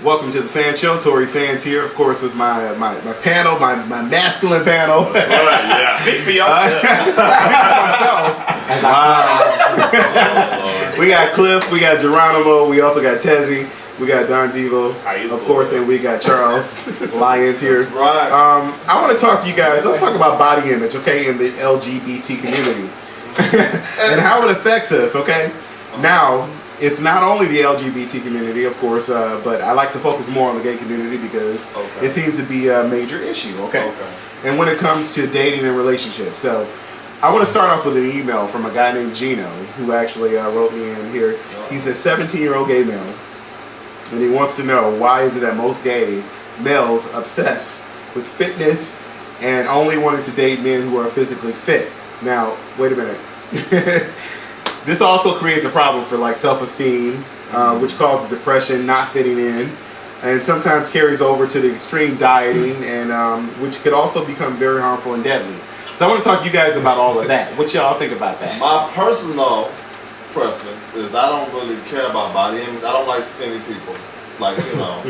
Welcome to the TheSanzSHO. Tori Sands here, of course, with my panel, my masculine panel. That's right, yeah. Speak for yourself. Myself. We got Cliff, we got Geronimo, we also got Tezzie, we got Divo, of course, and we got Charles Lyons here. That's right. I want to talk to you guys. Let's talk about body image, okay, in the LGBT community and how it affects us, okay? Now, it's not only the LGBT community, of course, but I like to focus more on the gay community because it seems to be a major issue, okay? And when it comes to dating and relationships. So I want to start off with an email from a guy named Gino who actually wrote me in here. He's a 17-year-old gay male, and he wants to know, why is it that most gay males obsess with fitness and only wanting to date men who are physically fit? Now, wait a minute. This also creates a problem for like self-esteem, which causes depression, not fitting in, and sometimes carries over to the extreme dieting, and which could also become very harmful and deadly. So I want to talk to you guys about all of that. What y'all think about that? My personal preference is I don't really care about body image. I don't like skinny people. Like, you know,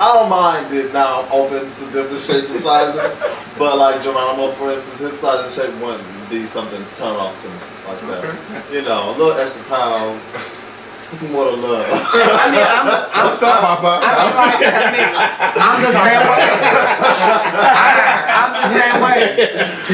I don't mind it now open to different shapes and sizes, but like Geronimo, for instance, his size and shape wouldn't be something to turn off to me. Like that. You know, a little extra pounds. Just more to love. I mean, What's up, Papa? I'm the same way. I'm the same way.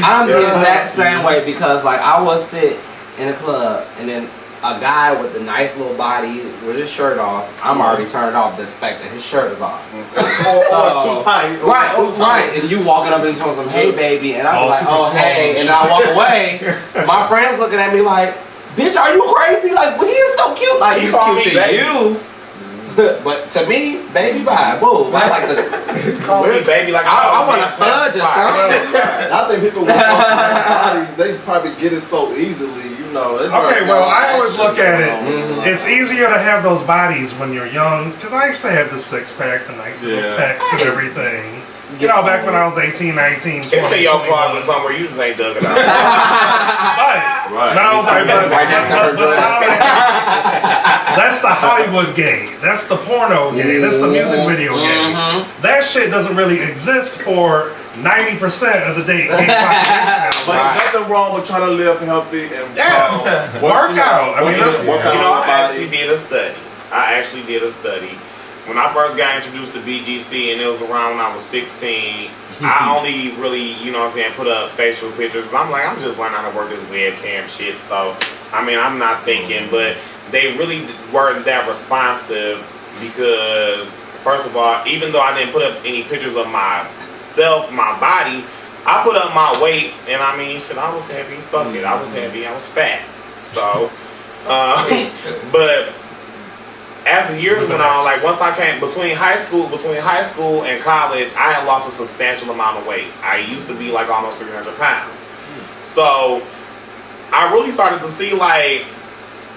I'm the exact same way because, like, I will sit in a club and then a guy with a nice little body with his shirt off, I'm already turned off the fact that his shirt is off. Or it's too tight. Right. And you walking up and telling some, hey, baby, and I'm like, oh, hey, and I walk away. My friends looking at me like, bitch, are you crazy? Like, well, he is so cute. Like, he's cute to you. But to me, baby, bye. Whoa. I like the call me baby like I want to fudge or something. I think people with bodies, they probably get it so easily. Okay, well, I always look at it. It's easier to have those bodies when you're young, because I used to have the six-pack, the nice little pecs and everything. You know, back when I was 18, 19, 20. It's in your closet somewhere, you just ain't dug it out. Right. Now I was like, that's the Hollywood gay. That's the porno gay. That's the music video gay. That shit doesn't really exist for 90% of the gay population. But there's nothing wrong with trying to live healthy and work out. I mean, I actually did a study. When I first got introduced to BGC, and it was around when I was 16, I only really, put up facial pictures. I'm like, I'm just learning how to work this webcam shit. So, I mean, I'm not thinking, but they really weren't that responsive because, first of all, even though I didn't put up any pictures of myself, my body, I put up my weight, and I mean, shit, I was heavy. Fuck it, I was heavy. I was fat. So, but as the years went on, like once I came between high school and college, I had lost a substantial amount of weight. I used to be like almost 300 pounds. So I really started to see, like,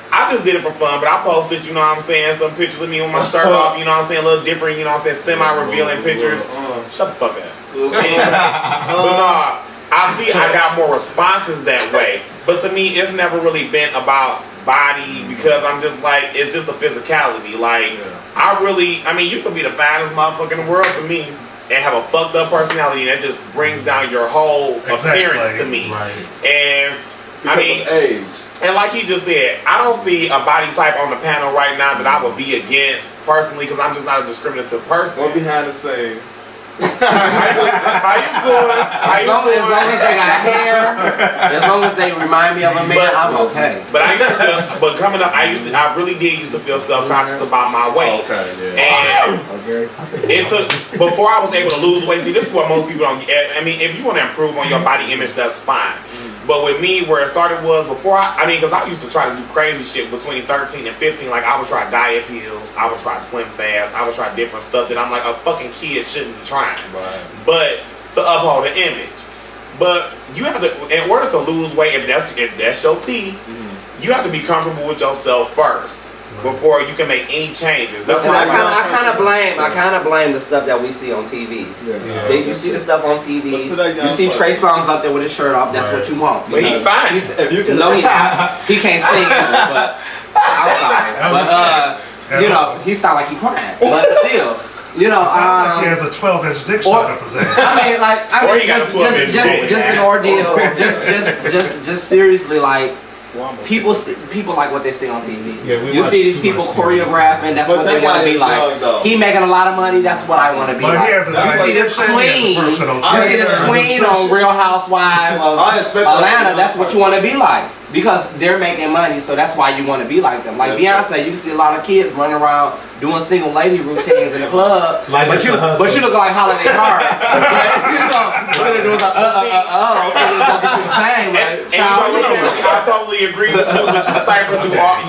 I just did it for fun, but I posted, some pictures of me with my shirt off, a little different, semi-revealing pictures. Shut the fuck up. But no, I got more responses that way. But to me, it's never really been about body because I'm just like, it's just a physicality. Like, you can be the finest motherfucker in the world to me and have a fucked up personality, and that just brings down your whole appearance to me. Right. And because of age. And like he just said, I don't see a body type on the panel right now that I would be against personally because I'm just not a discriminative person. Go behind the scenes. How you doing? As long as they got hair, as long as they remind me of a man, I'm okay. But coming up, I really did used to feel self-conscious about my weight. And it took, before I was able to lose weight, see, this is what most people don't get. I mean, if you want to improve on your body image, that's fine. But with me, where it started was before because I used to try to do crazy shit between 13 and 15. Like, I would try diet pills, I would try Slim Fast, I would try different stuff that I'm like, a fucking kid shouldn't be trying. Right. But to uphold an image. But you have to, in order to lose weight, if that's your T, you have to be comfortable with yourself first before you can make any changes. That's I kind of blame the stuff that we see on TV. You see the stuff on TV. You see Trey Songz up there with his shirt off. That's what you want. But he fine. If you can, he can't sing, but I'm sorry. But he sound like he crying. But still, You know, sounds like he has a 12-inch dick shot up his ass. Or he got a 12-inch dick. Just an ordeal. just seriously, like. People like what they see on TV. Yeah, you see these people choreographing. That's what they want to be like. He making a lot of money. That's what I want to be like. You see this queen. You see this queen on Real Housewives of Atlanta. That's what you want to be like. Because they're making money, so that's why you want to be like them. Like Beyonce, you can see a lot of kids running around doing single lady routines in the club, but you look like Holiday Heart. What they're doing is like, I totally agree with you, but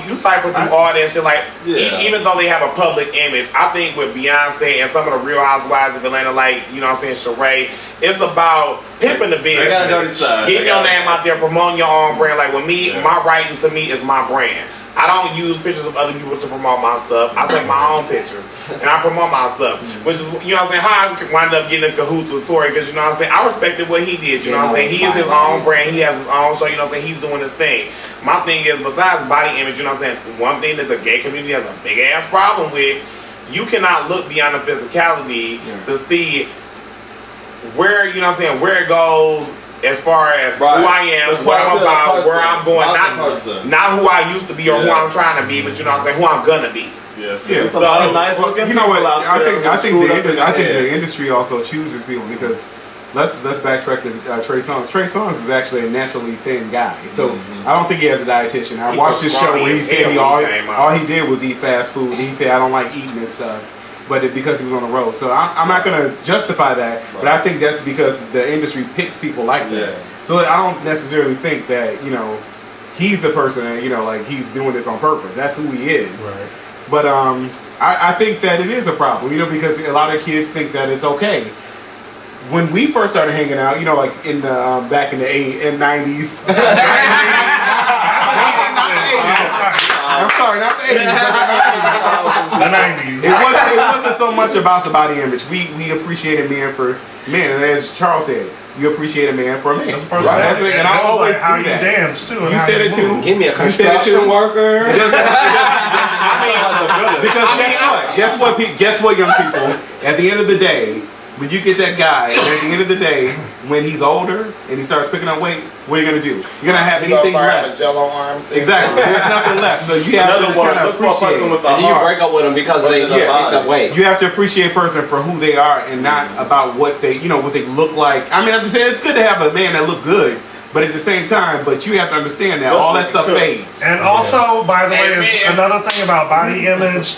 you cipher through all that shit. Like, even though they have a public image, I think with Beyonce and some of the Real Housewives of Atlanta, like, you know what I'm saying, Sheree, it's about pimping the business. They got a dirty side. Getting your name out there, promoting your own brand. Like, with me, my writing to me is my brand. I don't use pictures of other people to promote my stuff. I take my own pictures and I promote my stuff, which is, you know what I'm saying, how I wind up getting in cahoots with Tory, because, you know what I'm saying, I respected what he did, you know what I'm saying, he is his own brand, he has his own show, you know what I'm saying, he's doing his thing. My thing is, besides body image, you know what I'm saying, one thing that the gay community has a big ass problem with, you cannot look beyond the physicality to see where, you know what I'm saying, where it goes as far as who I am, what I'm about, where I'm going, not who I used to be or who I'm trying to be, but you know what I'm saying, who I'm gonna be. Yeah, so nice looking. You know what? I think the industry also chooses people, because let's backtrack to Trey Songz. Trey Songz is actually a naturally thin guy, so I don't think he has a dietitian. I watched his show where he said all he did was eat fast food. And he said, I don't like eating this stuff. But because he was on the road. So I'm not going to justify that, but I think that's because the industry picks people like that. So I don't necessarily think that, you know, he's the person that, you know, like, he's doing this on purpose. That's who he is. Right. But I think that it is a problem, you know, because a lot of kids think that it's okay. When we first started hanging out, you know, like in the back in the 90s. I'm sorry, not the 80s, but the 90s. It wasn't so much about the body image. We appreciated men for men, and as Charles said, you appreciate a man for a man. Right? And I always how do that. You dance too. You said it too. Give me a construction worker. Guess what, young people? At the end of the day, when you get that guy, and at the end of the day, when he's older and he starts picking up weight, what are you gonna do? You're gonna have anything left. Exactly. There's nothing left. So you have to kind of appreciate. And you break up with them because they picked up weight. You have to appreciate a person for who they are and not about what they, you know, what they look like. I mean, I'm just saying it's good to have a man that look good, but at the same time, but you have to understand that all that stuff fades. And also, by the way, is another thing about body image.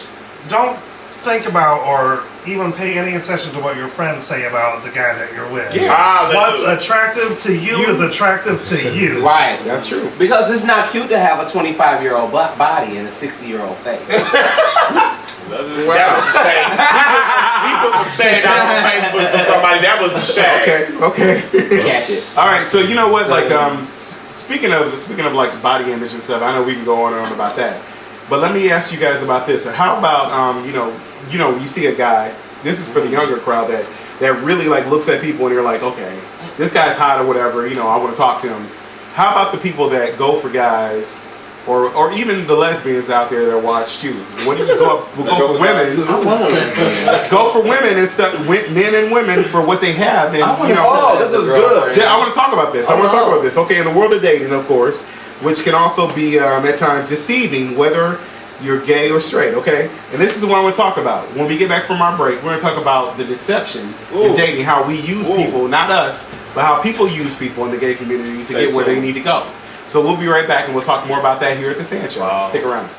Don't think about or even pay any attention to what your friends say about the guy that you're with. Yeah. What's attractive to you is attractive to you. Right. That's true. Because it's not cute to have a 25-year-old body and a 60-year-old face. People can say that on Facebook to somebody. That was the shade. Okay. Catch it. All right. So you know what? Like, speaking of like body image and stuff, I know we can go on and on about that. But let me ask you guys about this. How about you know, you see a guy. This is for the younger crowd that really like looks at people and you're like, okay, this guy's hot or whatever. You know, I want to talk to him. How about the people that go for guys, or even the lesbians out there that watch too? What do you go for women? Go for women and stuff. Men and women for what they have. And this is good. Yeah, I want to talk about this. Okay, in the world of dating, of course, which can also be at times deceiving, whether you're gay or straight, okay? And this is what I want to talk about. When we get back from our break, we're going to talk about the deception in dating, how we use people, not us, but how people use people in the gay community to get where they need to go. So we'll be right back and we'll talk more about that here at The SanzSHO. Stick around.